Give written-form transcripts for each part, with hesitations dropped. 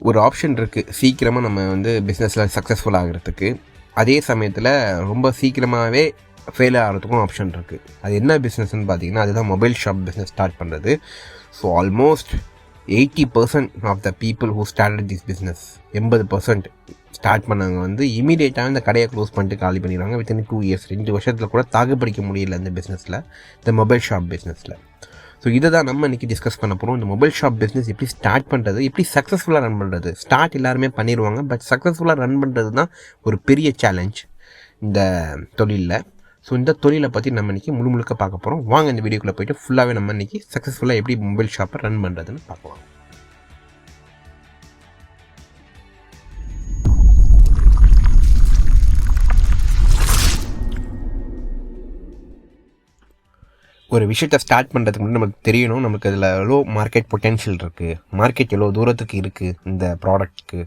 ஒரு ஆப்ஷன் இருக்குது சீக்கிரமாக நம்ம வந்து பிஸ்னஸில் சக்ஸஸ்ஃபுல் ஆகிறதுக்கு. அதே சமயத்தில் ரொம்ப சீக்கிரமாகவே ஃபெயில் ஆகிறதுக்கும் ஆப்ஷன் இருக்குது. அது என்ன பிஸ்னஸ்ன்னு பார்த்தீங்கன்னா அதுதான் மொபைல் ஷாப் பிஸ்னஸ் ஸ்டார்ட் பண்ணுறது. So almost 80% of the people who started this business, 80% start பண்ணவங்க வந்து இமீடியட்டாக இந்த கடையை க்ளோஸ் பண்ணிட்டு காலி பண்ணிடுவாங்க. வித்தின் 2 இயர்ஸ், 2 வருஷத்தில் கூட தாக்குப்பிடிக்க முடியல இந்த பிஸ்னஸில், இந்த மொபைல் ஷாப் பிஸ்னஸில். ஸோ இதை தான் நம்ம இன்றைக்கி டிஸ்கஸ் பண்ண போகிறோம். இந்த மொபைல் ஷாப் பிஸ்னஸ் எப்படி ஸ்டார்ட் பண்ணுறது, எப்படி சக்ஸஸ்ஃபுல்லாக ரன் பண்ணுறது. ஸ்டார்ட் எல்லாருமே பண்ணிடுவாங்க, பட் சக்ஸஸ்ஃபுல்லாக ரன் பண்ணுறது தான் ஒரு பெரிய சேலஞ்ச் இந்த தொழிலில். ஸோ இந்த தொழிலை பற்றி நம்ம இன்றைக்கி முழுக்க பார்க்க போகிறோம். வாங்க இந்த வீடியோக்குள்ளே போய்ட்டு ஃபுல்லாகவே நம்ம இன்றைக்கி சக்ஸஸ்ஃபுல்லாக எப்படி மொபைல் ஷாப்பை ரன் பண்ணுறதுன்னு பார்க்கலாம். ஒரு விஷயத்தை ஸ்டார்ட் பண்ணுறதுக்கு முன்னாடி நமக்கு தெரியணும், நமக்கு அதில் எவ்வளோ மார்க்கெட் பொட்டென்ஷியல் இருக்குது, மார்க்கெட் எவ்வளோ தூரத்துக்கு இருக்குது இந்த ப்ராடக்ட்டுக்கு.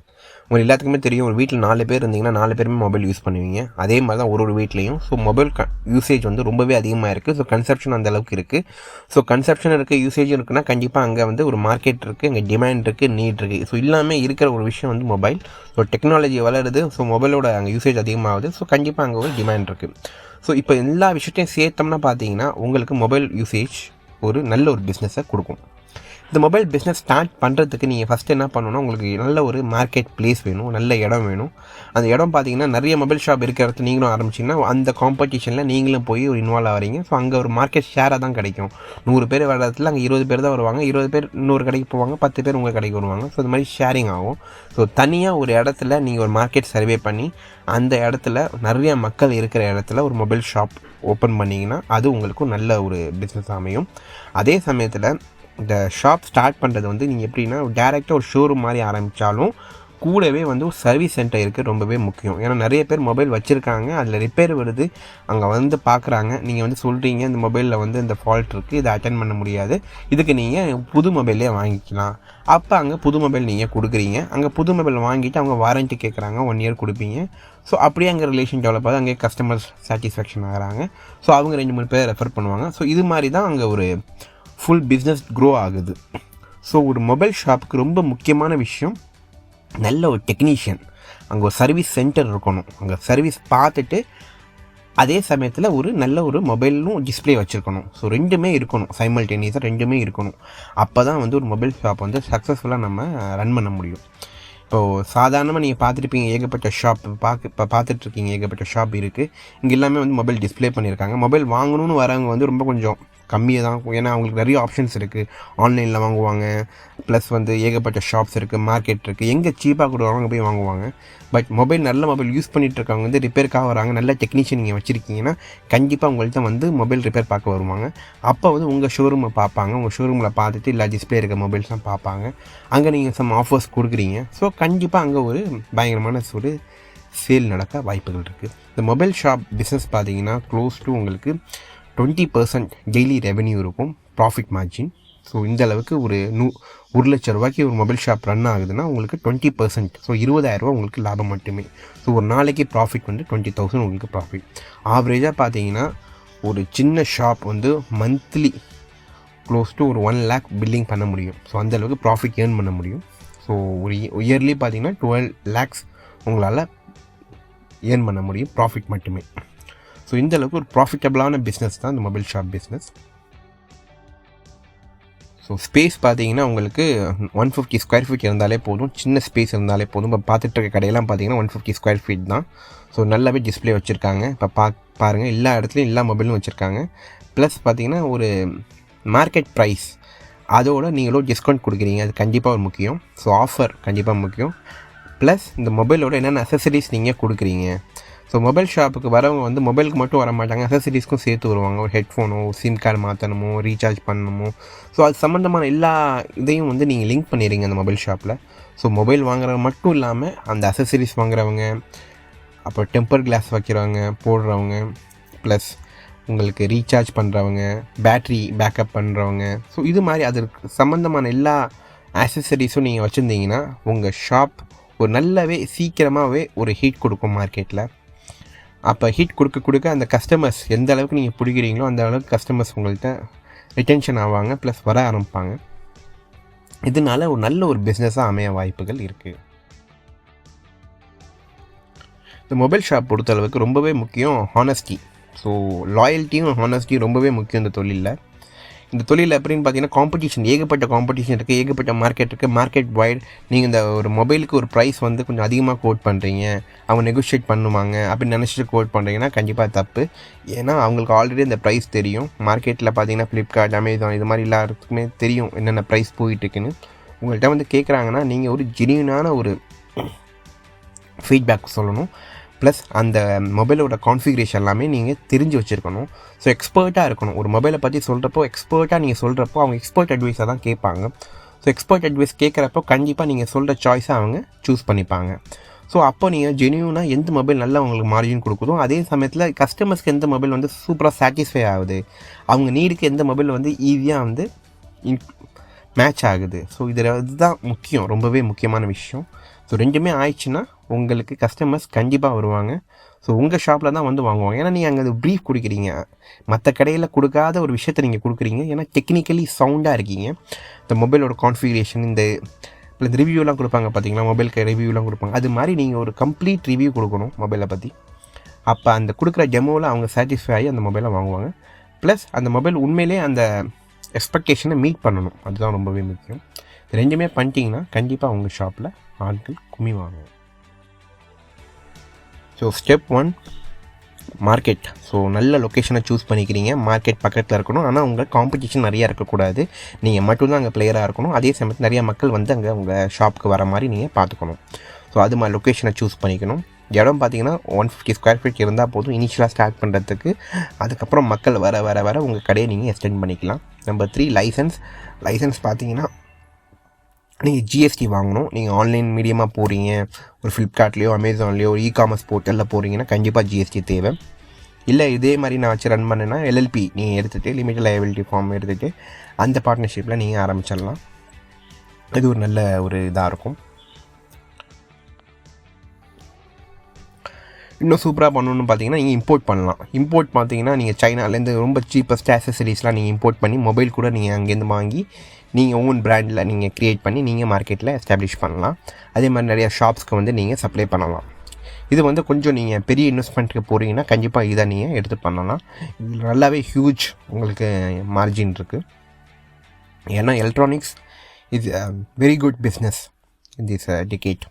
உங்களுக்கு எல்லாத்துக்குமே தெரியும், ஒரு வீட்டில் 4 பேர் இருந்தீங்கன்னா 4 பேருமே மொபைல் யூஸ் பண்ணுவீங்க. அதே மாதிரி தான் ஒரு வீட்லேயும். ஸோ மொபைல் யூசேஜ் வந்து ரொம்பவே அதிகமாக இருக்குது. ஸோ கன்சப்ஷன் அந்தளவுக்கு இருக்குது. ஸோ கன்சப்ஷன் இருக்குது, யூசேஜும் இருக்குன்னா கண்டிப்பாக அங்கே வந்து ஒரு மார்க்கெட் இருக்குது, அங்கே டிமாண்ட் இருக்குது, நீட் இருக்குது. ஸோ எல்லாமே இருக்கிற ஒரு விஷயம் வந்து மொபைல். ஸோ டெக்னாலஜி வளருது, ஸோ மொபைலோட அங்கே யூசேஜ் அதிகமாகுது. ஸோ கண்டிப்பாக அங்கே ஒரு டிமாண்ட் இருக்குது. ஸோ இப்போ எல்லா விஷயத்தையும் சேர்த்தோம்னா பார்த்தீங்கன்னா உங்களுக்கு மொபைல் யூசேஜ் ஒரு நல்ல ஒரு பிஸ்னஸை கொடுக்கும். இந்த மொபைல் பிஸ்னஸ் ஸ்டார்ட் பண்ணுறதுக்கு நீங்கள் ஃபஸ்ட்டு என்ன பண்ணணும்னா, உங்களுக்கு நல்ல ஒரு மார்க்கெட் பிளேஸ் வேணும், நல்ல இடம் வேணும். அந்த இடம் பார்த்தீங்கன்னா நிறைய மொபைல் ஷாப் இருக்கிற இடத்துல நீங்களும் ஆரம்பிச்சிங்கன்னா அந்த காம்படிஷனில் நீங்களும் போய் ஒரு இன்வால்வ் ஆகிறீங்க. ஸோ அங்கே ஒரு மார்க்கெட் ஷேராக தான் கிடைக்கும். 100 பேர் வர இடத்துல அங்கே 20 பேர் தான் வருவாங்க, 20 பேர் இன்னொரு கடைக்கு போவாங்க, 10 பேர் உங்கள் கடைக்கு வருவாங்க. ஸோ இது மாதிரி ஷேரிங் ஆகும். ஸோ தனியாக ஒரு இடத்துல நீங்கள் ஒரு மார்க்கெட் சர்வே பண்ணி அந்த இடத்துல நிறைய மக்கள் இருக்கிற இடத்துல ஒரு மொபைல் ஷாப் ஓப்பன் பண்ணிங்கன்னா அது உங்களுக்கு நல்ல ஒரு பிஸ்னஸ் அமையும். அதே சமயத்தில் இந்த ஷாப் ஸ்டார்ட் பண்ணுறது வந்து நீங்கள் எப்படின்னா டேரெக்டாக ஒரு ஷோரூம் மாதிரி ஆரம்பித்தாலும் கூடவே வந்து ஒரு சர்வீஸ் சென்டர் இருக்குது, ரொம்பவே முக்கியம். ஏன்னா நிறைய பேர் மொபைல் வச்சுருக்காங்க, அதில் ரிப்பேர் வருது, அங்கே வந்து பார்க்குறாங்க. நீங்கள் வந்து சொல்கிறீங்க இந்த மொபைலில் வந்து இந்த ஃபால்ட் இருக்குது, இதை அட்டென்ட் பண்ண முடியாது, இதுக்கு நீங்கள் புது மொபைலே வாங்கிக்கலாம். அப்போ அங்கே புது மொபைல் நீங்கள் கொடுக்குறீங்க. அங்கே புது மொபைல் வாங்கிட்டு அவங்க வாரண்ட்டி கேட்குறாங்க, 1 இயர் கொடுப்பீங்க. ஸோ அப்படியே அங்கே ரிலேஷன் டெவலப் ஆகுது, அங்கே கஸ்டமர் சாட்டிஸ்ஃபேக்ஷன் ஆகிறாங்க. ஸோ அவங்க 2-3 பேர் ரெஃபர் பண்ணுவாங்க. ஸோ இது மாதிரி தான் அங்கே ஒரு ஃபுல் பிஸ்னஸ் க்ரோ ஆகுது. ஸோ ஒரு மொபைல் ஷாப்புக்கு ரொம்ப முக்கியமான விஷயம் நல்ல ஒரு டெக்னீஷியன், அங்கே ஒரு சர்வீஸ் சென்டர் இருக்கணும். அங்கே சர்வீஸ் பார்த்துட்டு அதே சமயத்தில் ஒரு நல்ல ஒரு மொபைலும் டிஸ்பிளே வச்சுருக்கணும். ஸோ 2மே இருக்கணும், சைமல்டேனியஸாக 2மே இருக்கணும். அப்போ தான் வந்து ஒரு மொபைல் ஷாப் வந்து சக்ஸஸ்ஃபுல்லாக நம்ம ரன் பண்ண முடியும். இப்போது சாதாரணமாக நீங்கள் பார்த்துருப்பீங்க, ஏகப்பட்ட ஷாப் இப்போ பார்த்துட்ருக்கீங்க, ஏகப்பட்ட ஷாப் இருக்குது. இங்கே எல்லாமே வந்து மொபைல் டிஸ்பிளே பண்ணியிருக்காங்க. மொபைல் வாங்கணும்னு வரவங்க வந்து ரொம்ப கொஞ்சம் கம்மியாக தான், ஏன்னா அவங்களுக்கு நிறைய ஆப்ஷன்ஸ் இருக்குது. ஆன்லைனில் வாங்குவாங்க, ப்ளஸ் வந்து ஏகப்பட்ட ஷாப்ஸ் இருக்குது, மார்க்கெட் இருக்குது, எங்கே சீப்பாக கொடுக்குறாங்க அங்கே போய் வாங்குவாங்க. பட் மொபைல் நல்ல மொபைல் யூஸ் பண்ணிகிட்டு இருக்கவங்க வந்து ரிப்பேருக்காக வராங்க, நல்ல டெக்னீஷியன் நீங்கள் வச்சுருக்கீங்கன்னா கண்டிப்பாக உங்கள்கிட்ட வந்து மொபைல் ரிப்பேர் பார்க்க வருவாங்க. அப்போ வந்து உங்கள் ஷோரூமை பார்ப்பாங்க, உங்கள் ஷோரூமில் பார்த்துட்டு இல்லை டிஸ்பிளே இருக்க மொபைல்ஸ்லாம் பார்ப்பாங்க. அங்கே நீங்கள் சம் ஆஃபர்ஸ் கொடுக்குறீங்க. ஸோ கண்டிப்பாக அங்கே ஒரு பயங்கரமான ஒரு சேல் நடக்க வாய்ப்புகள் இருக்குது. இந்த மொபைல் ஷாப் பிஸ்னஸ் பார்த்தீங்கன்னா க்ளோஸ் டு உங்களுக்கு 20% டெய்லி ரெவென்யூ இருக்கும், ப்ராஃபிட் மார்ஜின். ஸோ இந்த அளவுக்கு ஒரு 1 லட்ச ரூபாய்க்கு ஒரு மொபைல் ஷாப் ரன் ஆகுதுன்னா உங்களுக்கு 20%, ஸோ 20,000 ரூபா உங்களுக்கு லாபம் மட்டுமே. ஸோ ஒரு நாளைக்கு ப்ராஃபிட் வந்து 20,000 உங்களுக்கு ப்ராஃபிட். ஆவரேஜாக பார்த்தீங்கன்னா ஒரு சின்ன ஷாப் வந்து மந்த்லி க்ளோஸ் டு ஒரு 1 lakh பில்லிங் பண்ண முடியும். ஸோ அந்தளவுக்கு ப்ராஃபிட் ஏர்ன் பண்ண முடியும். ஸோ ஒரு இயர்லி பார்த்தீங்கன்னா 12 lakhs உங்களால் ஏர்ன் பண்ண முடியும், ப்ராஃபிட் மட்டுமே. ஸோ இந்த அளவுக்கு ஒரு ப்ராஃபிட்டபிளான பிஸ்னஸ் தான் இந்த mobile shop business. So space பார்த்தீங்கன்னா உங்களுக்கு 150 ஸ்கொயர் ஃபீட் இருந்தாலே போதும், சின்ன ஸ்பேஸ் இருந்தாலே போதும். இப்போ பார்த்துட்டு இருக்க கடையெல்லாம் பார்த்தீங்கன்னா 150 ஸ்கொயர் ஃபீட் தான். ஸோ நல்லாவே டிஸ்பிளே வச்சுருக்காங்க. இப்போ பாருங்கள், எல்லா இடத்துலையும் எல்லா மொபைலும் வச்சுருக்காங்க. ப்ளஸ் பார்த்தீங்கன்னா ஒரு மார்க்கெட் ப்ரைஸ், அதோட நீங்களும் டிஸ்கவுண்ட் கொடுக்குறீங்க, அது கண்டிப்பாக ஒரு முக்கியம். ஸோ ஆஃபர் கண்டிப்பாக முக்கியம். ப்ளஸ் இந்த மொபைலோட என்னென்ன அக்சசரிஸ் நீங்கள் கொடுக்குறீங்க. ஸோ மொபைல் ஷாப்புக்கு வரவங்க வந்து மொபைலுக்கு மட்டும் வர மாட்டாங்க, அக்சசரிஸ்க்கும் சேர்த்து வருவாங்க. ஒரு ஹெட்ஃபோனோ, சிம் கார்டு மாற்றணுமோ, ரீசார்ஜ் பண்ணணுமோ, ஸோ அது சம்மந்தமான எல்லா இதையும் வந்து நீங்கள் லிங்க் பண்ணிடுறீங்க அந்த மொபைல் ஷாப்பில். ஸோ மொபைல் வாங்குறவங்க மட்டும் இல்லாமல் அந்த அக்சசரிஸ் வாங்குறவங்க, அப்புறம் டெம்பர் கிளாஸ் வைக்கிறவங்க போடுறவங்க, ப்ளஸ் உங்களுக்கு ரீசார்ஜ் பண்ணுறவங்க, பேட்ரி பேக்கப் பண்ணுறவங்க, ஸோ இது மாதிரி அது சம்மந்தமான எல்லா ஆக்சசரிஸும் நீங்கள் வச்சுருந்தீங்கன்னா உங்கள் ஷாப் ஒரு நல்லாவே சீக்கிரமாகவே ஒரு ஹீட் கொடுக்கும் மார்க்கெட்டில். அப்போ ஹீட் கொடுக்க அந்த கஸ்டமர்ஸ் எந்த அளவுக்கு நீங்கள் பிடிக்கிறீங்களோ அந்த அளவுக்கு கஸ்டமர்ஸ் உங்கள்கிட்ட ரிட்டென்ஷன் ஆவாங்க, ப்ளஸ் வர ஆரம்பிப்பாங்க. இதனால ஒரு நல்ல ஒரு பிஸ்னஸாக அமைய வாய்ப்புகள் இருக்குது. இந்த மொபைல் ஷாப் பொறுத்தளவுக்கு ரொம்பவே முக்கியம் ஹானஸ்டி. ஸோ லாயல்ட்டியும் ஹானஸ்ட்டியும் ரொம்பவே முக்கியம் இந்த தொழிலில். இந்த தொழில் எப்படின்னு பார்த்தீங்கன்னா காம்படிஷன், ஏகப்பட்ட காம்படிஷன் இருக்குது, ஏகப்பட்ட மார்க்கெட் இருக்குது. மார்க்கெட் வைட் நீங்கள் இந்த ஒரு மொபைலுக்கு ஒரு ப்ரைஸ் வந்து கொஞ்சம் அதிகமாக கோட் பண்ணுறீங்க, அவங்க நெகோஷியேட் பண்ணுவாங்க அப்படின்னு நினச்சிட்டு கோட் பண்ணுறீங்கன்னா கண்டிப்பாக தப்பு. ஏன்னா அவங்களுக்கு ஆல்ரெடி இந்த ப்ரைஸ் தெரியும். மார்க்கெட்டில் பார்த்தீங்கன்னா ஃப்ளிப்கார்ட், அமேசான் இது மாதிரி எல்லாத்துக்குமே தெரியும் என்னென்ன ப்ரைஸ் போயிட்டுருக்குன்னு. உங்கள்கிட்ட வந்து கேட்குறாங்கன்னா நீங்கள் ஒரு ஜெனியூனான ஒரு ஃபீட்பேக் சொல்லணும். ப்ளஸ் அந்த மொபைலோட கான்ஃபிகரேஷன் எல்லாமே நீங்கள் தெரிஞ்சு வச்சுருக்கணும். ஸோ எக்ஸ்பர்ட்டாக இருக்கணும். ஒரு மொபைலை பற்றி சொல்கிறப்போ எக்ஸ்பர்ட்டாக நீங்கள் சொல்கிறப்போ அவங்க எக்ஸ்பர்ட் அட்வைஸாக தான் கேட்பாங்க. ஸோ எக்ஸ்பர்ட் அட்வைஸ் கேட்குறப்போ கண்டிப்பாக நீங்கள் சொல்கிற சாய்ஸை அவங்க சூஸ் பண்ணிப்பாங்க. ஸோ அப்போ நீங்கள் ஜெனியூனாக எந்த மொபைல் நல்லா உங்களுக்கு மார்ஜின் கொடுக்குதோ, அதே சமயத்தில் கஸ்டமர்ஸ்க்கு எந்த மொபைல் வந்து சூப்பராக சாட்டிஸ்ஃபை ஆகுது, அவங்க நீடுக்கு எந்த மொபைல் வந்து ஈஸியாக வந்து மேட்ச் ஆகுது. ஸோ இதுதான் முக்கியம், ரொம்பவே முக்கியமான விஷயம். ஸோ ரெண்டுமே ஆயிடுச்சுன்னா உங்களுக்கு கஸ்டமர்ஸ் கண்டிப்பாக வருவாங்க. ஸோ உங்கள் ஷாப்பில் தான் வந்து வாங்குவாங்க. ஏன்னா நீங்கள் அங்கே ப்ரீஃப் கொடுக்குறீங்க, மற்ற கடையில் கொடுக்காத ஒரு விஷயத்தை நீங்கள் கொடுக்குறீங்க. ஏன்னா டெக்னிக்கலி சவுண்டாக இருக்கீங்க. இந்த மொபைலோட கான்ஃபிகரேஷன், இந்த ரிவ்யூலாம் கொடுப்பாங்க பார்த்தீங்களா, மொபைலுக்கு ரிவ்யூலாம் கொடுப்பாங்க. அது மாதிரி நீங்கள் ஒரு கம்ப்ளீட் ரிவ்யூ கொடுக்கணும் மொபைலை பற்றி. அப்போ அந்த கொடுக்குற டெமோவில் அவங்க சாட்டிஸ்ஃபை ஆகி அந்த மொபைலை வாங்குவாங்க. ப்ளஸ் அந்த மொபைல் உண்மையிலே அந்த எக்ஸ்பெக்டேஷனை மீட் பண்ணணும். அதுதான் ரொம்பவே முக்கியம். ரெண்டுமே பண்ணிட்டீங்கன்னா கண்டிப்பாக உங்கள் ஷாப்பில் ஆட்கள் குமிவாங்க. So step 1 market. ஸோ நல்ல லொக்கேஷனை சூஸ் பண்ணிக்கிறீங்க, மார்க்கெட் பக்கத்தில் இருக்கணும். ஆனால் உங்கள் காம்படிஷன் நிறையா இருக்கக்கூடாது, நீங்கள் மட்டும்தான் அங்கே பிளேயராக இருக்கணும். அதே சமயத்தில் நிறையா மக்கள் வந்து அங்கே உங்கள் ஷாப்புக்கு வர மாதிரி நீங்கள் பார்த்துக்கணும். ஸோ அது மாதிரி லொக்கேஷனை சூஸ் பண்ணிக்கணும். இடம் பார்த்தீங்கன்னா 150 ஸ்கொயர் ஃபீட் இருந்தால் போதும் இனிஷியலாக ஸ்டார்ட் பண்ணுறதுக்கு. அதுக்கப்புறம் மக்கள் வர வர வர உங்கள் கடையை நீங்கள் எக்ஸ்டெண்ட் பண்ணிக்கலாம். நம்பர் 3 லைசன்ஸ் பார்த்தீங்கன்னா நீங்கள் ஜிஎஸ்டி வாங்கணும். நீங்கள் ஆன்லைன் மீடியமாக போகிறீங்க, ஒரு ஃப்ளிப்கார்ட்லேயோ அமேசான்லேயோ ஒரு இ-காமர்ஸ் போர்ட்டலில் போகிறீங்கன்னா கண்டிப்பாக ஜிஎஸ்டி தேவை. இல்லை இதே மாதிரி நான் வச்சு ரன் பண்ணேன்னா எல்எல்பி நீங்கள் எடுத்துகிட்டு, லிமிட்டட் லையபிலிட்டி ஃபார்ம் எடுத்துகிட்டு அந்த பார்ட்னர்ஷிப்பில் நீங்கள் ஆரம்பிச்சிடலாம். இது ஒரு நல்ல ஒரு இதாக இருக்கும். இன்னும் சூப்பராக பண்ணணும்னு பார்த்தீங்கன்னா நீங்கள் இம்போர்ட் பண்ணலாம். இம்போர்ட் பார்த்தீங்கன்னா நீங்கள் சைனாலேருந்து ரொம்ப சீப்பஸ்ட் ஆக்சசரிஸ்லாம் நீங்கள் இம்போர்ட் பண்ணி மொபைல் கூட நீங்கள் அங்கேருந்து வாங்கி நீங்கள் ஓன் பிராண்டில் நீங்கள் க்ரியேட் பண்ணி நீங்கள் மார்க்கெட்டில் எஸ்டாப்ளிஷ் பண்ணலாம். அதே மாதிரி நிறையா ஷாப்ஸ்க்கு வந்து நீங்கள் சப்ளை பண்ணலாம். இது வந்து கொஞ்சம் நீங்கள் பெரிய இன்வெஸ்ட்மெண்ட்டுக்கு போகிறீங்கன்னா கண்டிப்பாக இதை நீங்கள் எடுத்து பண்ணலாம். இது நல்லாவே ஹியூஜ் உங்களுக்கு மார்ஜின் இருக்குது. ஏன்னா electronics is very good business in this decade.